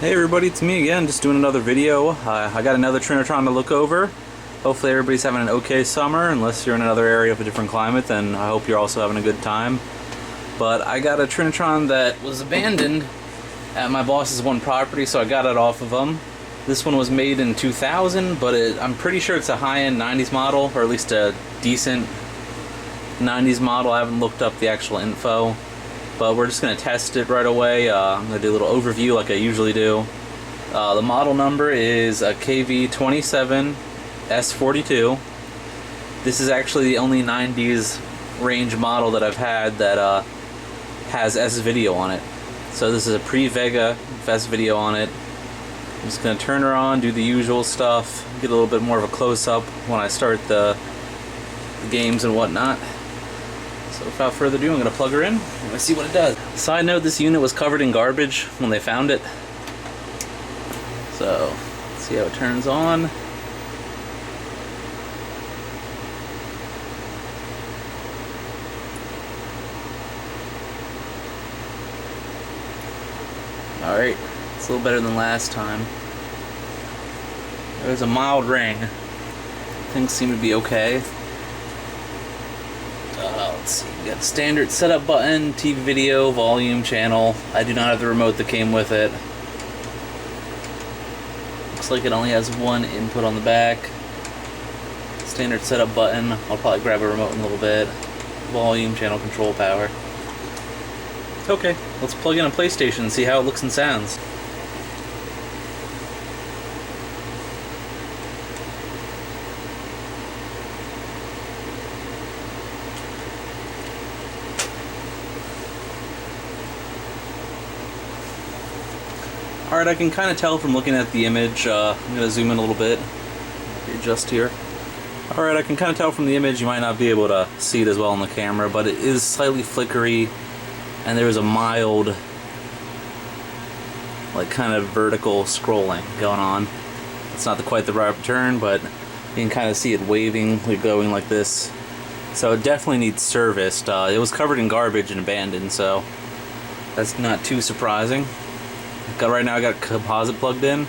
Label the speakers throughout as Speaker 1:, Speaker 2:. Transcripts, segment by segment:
Speaker 1: Hey everybody, it's me again, just doing another video. I got another Trinitron to look over. Hopefully everybody's having an okay summer, unless you're in another area of a different climate, then I hope you're also having a good time. But I got a Trinitron that was abandoned at my boss's one property, so I got it off of him. This one was made in 2000, but I'm pretty sure it's a high-end 90s model, or at least a decent 90s model. I haven't looked up the actual info. But we're just going to test it right away. I'm going to do a little overview like I usually do. The model number is a KV-27S42. This is actually the only 90s range model that I've had that has S-Video on it. So this is a pre-Vega with S-Video on it. I'm just going to turn her on, do the usual stuff, get a little bit more of a close-up when I start the games and whatnot. So without further ado, I'm going to plug her in and see what it does. Side note, this unit was covered in garbage when they found it. So, let's see how it turns on. Alright, it's a little better than last time. There's a mild ring. Things seem to be okay. Let's see, we got the standard setup button, TV video, volume, channel. I do not have the remote that came with it. Looks like it only has one input on the back. Standard setup button. I'll probably grab a remote in a little bit. Volume, channel control, power. Okay, let's plug in a PlayStation and see how it looks and sounds. Alright, I can kind of tell from looking at the image. I'm going to zoom in a little bit. Adjust here. Alright, I can kind of tell from the image, you might not be able to see it as well on the camera, but it is slightly flickery, and there is a mild, like, kind of vertical scrolling going on. It's not quite the right turn, but you can kind of see it waving, like going like this. So it definitely needs serviced. It was covered in garbage and abandoned, so that's not too surprising. Right now I got Composite plugged in.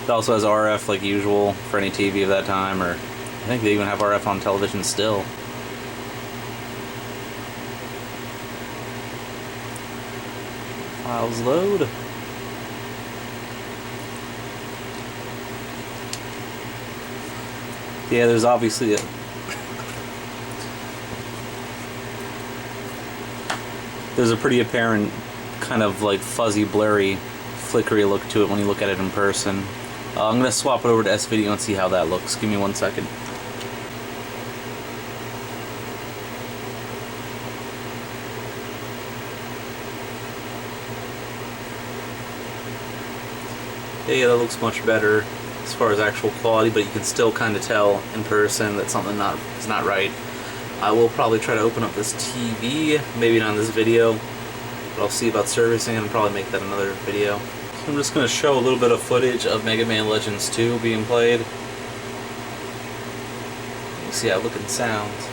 Speaker 1: It also has RF like usual for any TV of that time, or I think they even have RF on television still. Files load. Yeah, there's obviously there's a pretty apparent kind of like fuzzy, blurry, flickery look to it when you look at it in person. I'm going to swap it over to S-Video and see how that looks. Give me 1 second. Yeah, that looks much better as far as actual quality, but you can still kind of tell in person that something is not right. I will probably try to open up this TV, maybe not in this video, but I'll see about servicing and probably make that another video. So I'm just going to show a little bit of footage of Mega Man Legends 2 being played. You see how it looks and sounds.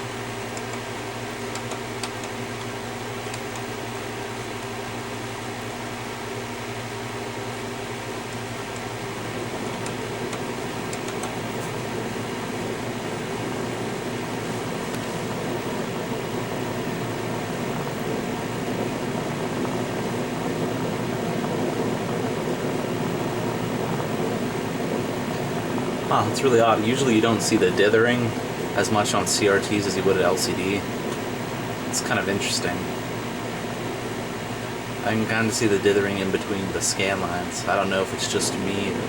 Speaker 1: Huh, it's really odd. Usually you don't see the dithering as much on CRTs as you would at LCD. It's kind of interesting. I can kind of see the dithering in between the scan lines. I don't know if it's just me or...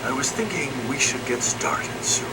Speaker 2: I was thinking we should get started soon.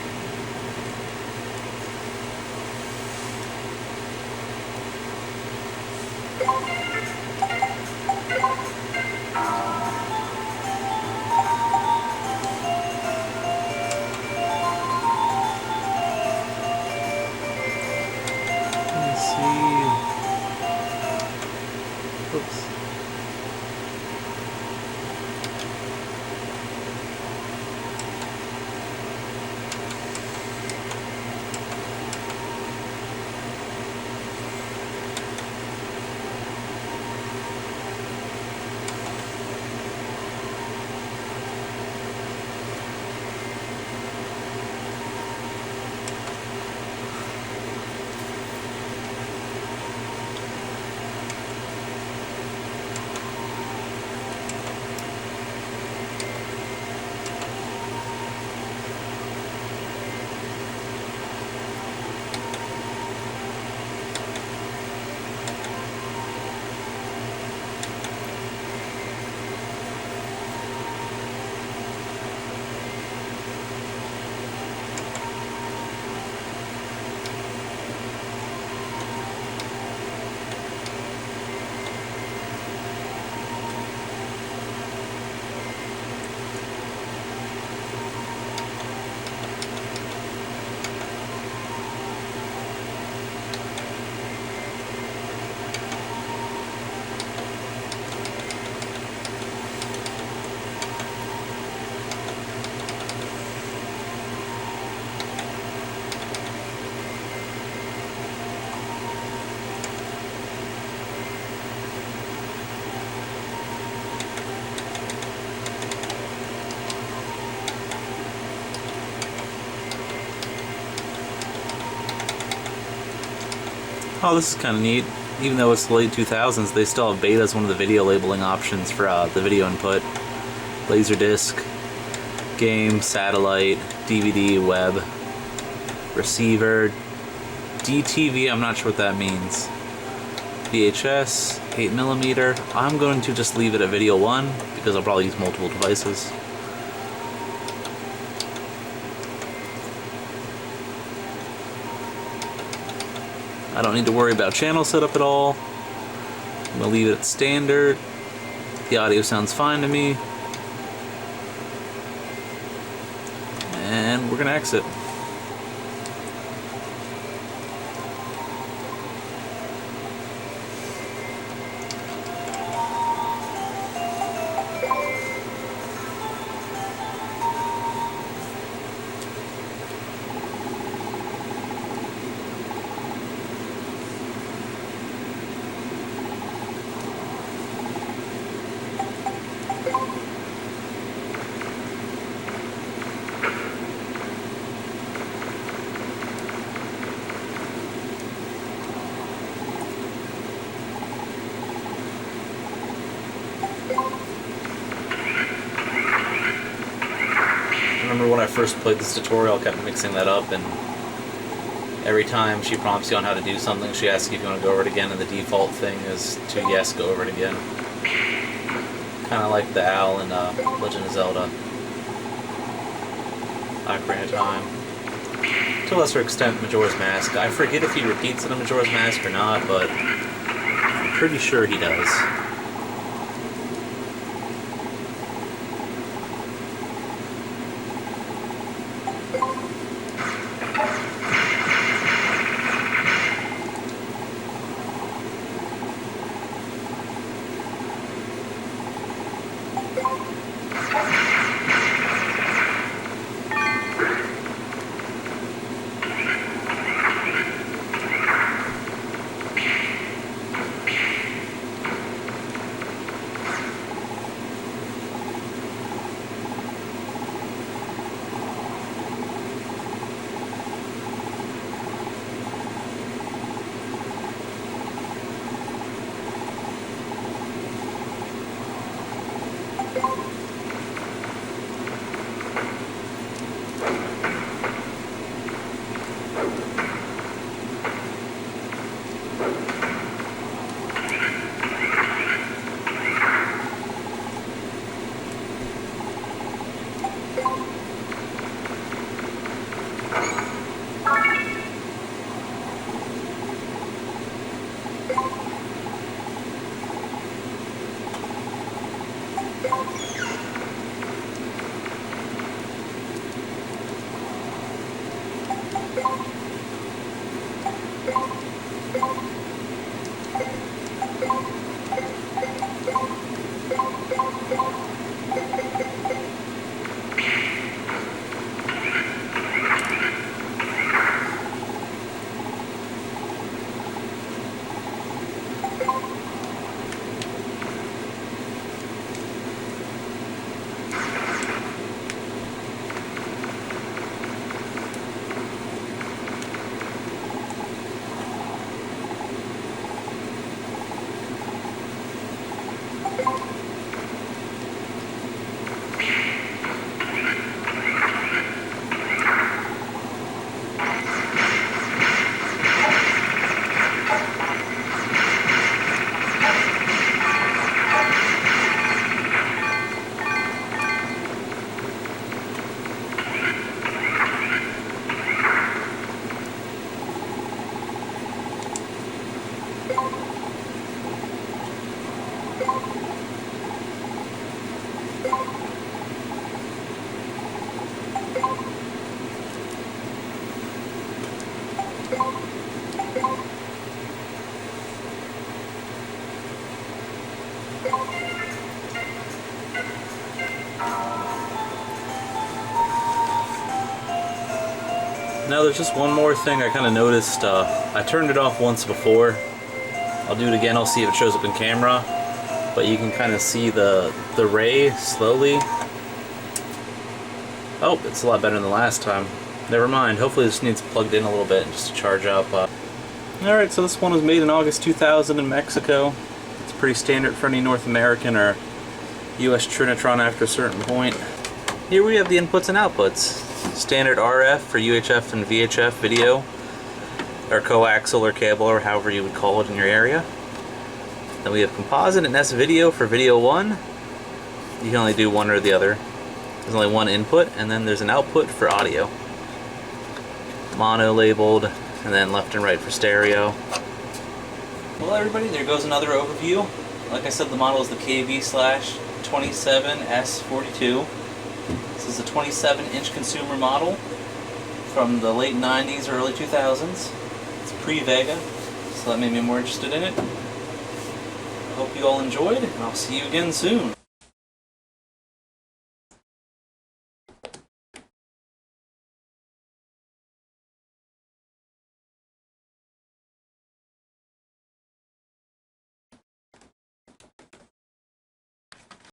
Speaker 1: Oh, this is kind of neat. Even though it's the late 2000s, they still have beta as one of the video labeling options for the video input. Laserdisc, game, satellite, DVD, web, receiver, DTV, I'm not sure what that means. VHS, 8mm. I'm going to just leave it at Video 1 because I'll probably use multiple devices. I don't need to worry about channel setup at all. I'm going to leave it at standard. The audio sounds fine to me. And we're going to exit. I remember when I first played this tutorial, I kept mixing that up, and every time she prompts you on how to do something, she asks you if you want to go over it again, and the default thing is to yes, go over it again. Kind of like the owl in Legend of Zelda. Ocarina of Time. To a lesser extent, Majora's Mask. I forget if he repeats it in Majora's Mask or not, but I'm pretty sure he does. Now there's just one more thing I kind of noticed. I turned it off once before. I'll do it again, I'll see if it shows up in camera. But you can kind of see the ray slowly. Oh, it's a lot better than the last time. Never mind, hopefully this needs plugged in a little bit just to charge up. Alright, so this one was made in August 2000 in Mexico. It's pretty standard for any North American or US Trinitron after a certain point. Here we have the inputs and outputs. Standard RF for UHF and VHF video, or coaxial or cable, or however you would call it in your area. Then we have composite and S video for video 1. You can only do one or the other. There's only one input, and then there's an output for audio. Mono labeled, and then left and right for stereo. Well, everybody, there goes another overview. Like I said, the model is the KV-27S42. This is a 27-inch consumer model from the late 90s, early 2000s. It's pre-Vega, so that made me more interested in it. I hope you all enjoyed, and I'll see you again soon.